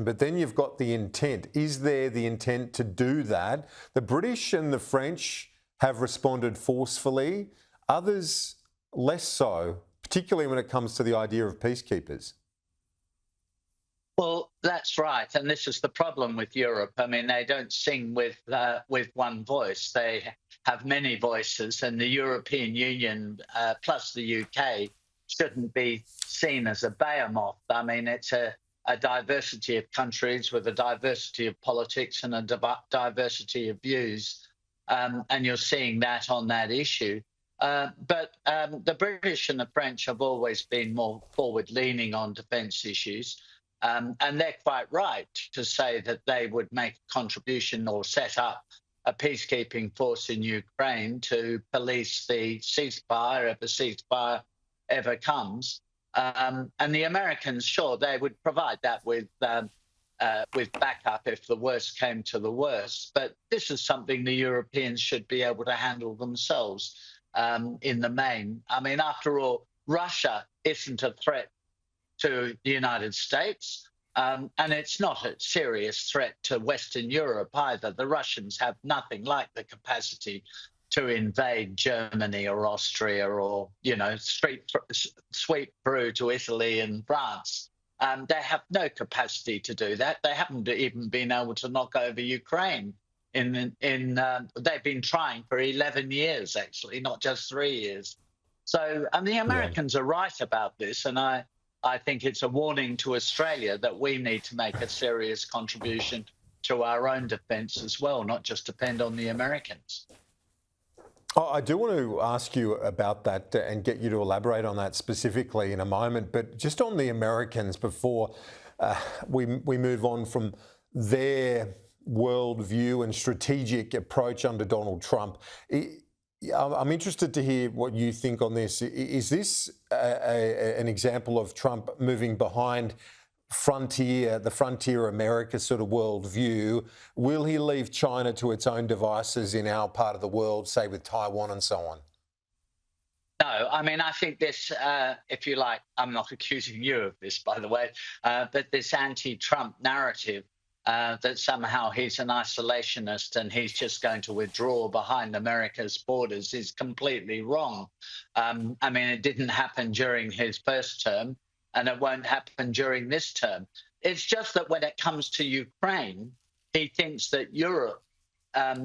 but then you've got the intent. Is there the intent to do that? The British and the French have responded forcefully, others less so, particularly when it comes to the idea of peacekeepers. Well, that's right, and this is the problem with Europe. I mean, they don't sing with one voice. They have many voices, and the European Union plus the UK shouldn't be seen as a behemoth. I mean, it's a diversity of countries with a diversity of politics and a diversity of views, and you're seeing that on that issue. But the British and the French have always been more forward-leaning on defence issues. And they're quite right to say that they would make a contribution or set up a peacekeeping force in Ukraine to police the ceasefire if a ceasefire ever comes. And the Americans, sure, they would provide that with backup if the worst came to the worst. But this is something the Europeans should be able to handle themselves in the main. I mean, after all, Russia isn't a threat to the United States, and it's not a serious threat to Western Europe either. The Russians have nothing like the capacity to invade Germany or Austria or, sweep through to Italy and France. They have no capacity to do that. They haven't even been able to knock over Ukraine. They've been trying for 11 years, actually, not just 3 years. So, and the Americans are right about this, and I think it's a warning to Australia that we need to make a serious contribution to our own defence as well, not just depend on the Americans. Oh, I do want to ask you about that and get you to elaborate on that specifically in a moment. But just on the Americans before we move on from their worldview and strategic approach under Donald Trump, I'm interested to hear what you think on this. Is this an example of Trump moving behind the frontier America sort of worldview? Will he leave China to its own devices in our part of the world, say with Taiwan and so on? No, I mean, I think this, if you like, I'm not accusing you of this, by the way, but this anti-Trump narrative that somehow he's an isolationist and he's just going to withdraw behind America's borders is completely wrong. I mean, it didn't happen during his first term, and it won't happen during this term. It's just that when it comes to Ukraine, he thinks that Europe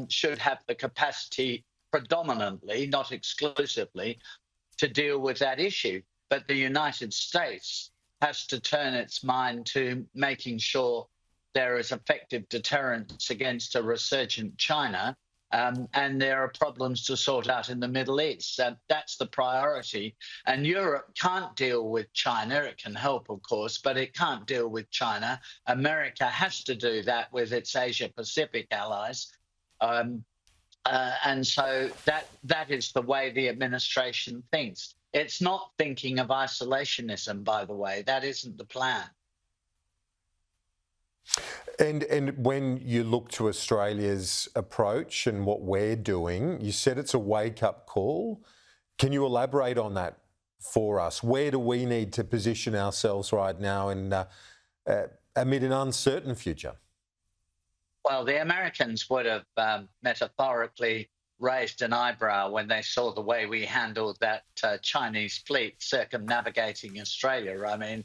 should have the capacity predominantly, not exclusively, to deal with that issue. But the United States has to turn its mind to making sure there is effective deterrence against a resurgent China, and there are problems to sort out in the Middle East. That's the priority. And Europe can't deal with China. It can help, of course, but it can't deal with China. America has to do that with its Asia-Pacific allies. And so that is the way the administration thinks. It's not thinking of isolationism, by the way. That isn't the plan. And when you look to Australia's approach and what we're doing, you said it's a wake-up call. Can you elaborate on that for us? Where do we need to position ourselves right now amid an uncertain future? Well, the Americans would have metaphorically raised an eyebrow when they saw the way we handled that Chinese fleet circumnavigating Australia. I mean,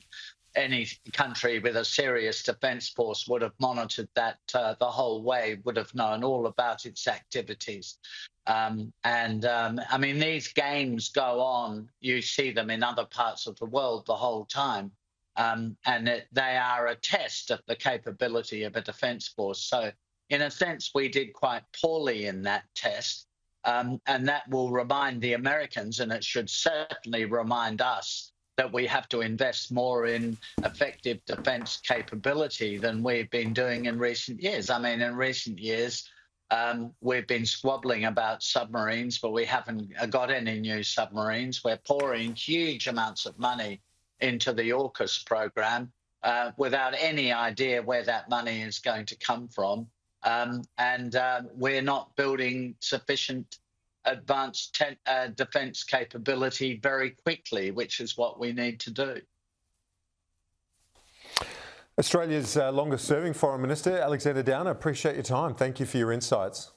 any country with a serious defence force would have monitored that the whole way, would have known all about its activities. I mean, these games go on. You see them in other parts of the world the whole time. They are a test of the capability of a defence force. So, in a sense, we did quite poorly in that test. And that will remind the Americans, and it should certainly remind us, that we have to invest more in effective defence capability than we've been doing in recent years. I mean, in recent years, we've been squabbling about submarines, but we haven't got any new submarines. We're pouring huge amounts of money into the AUKUS program without any idea where that money is going to come from. We're not building sufficient advanced defence capability very quickly, which is what we need to do. Australia's longest serving Foreign Minister, Alexander Downer, appreciate your time. Thank you for your insights.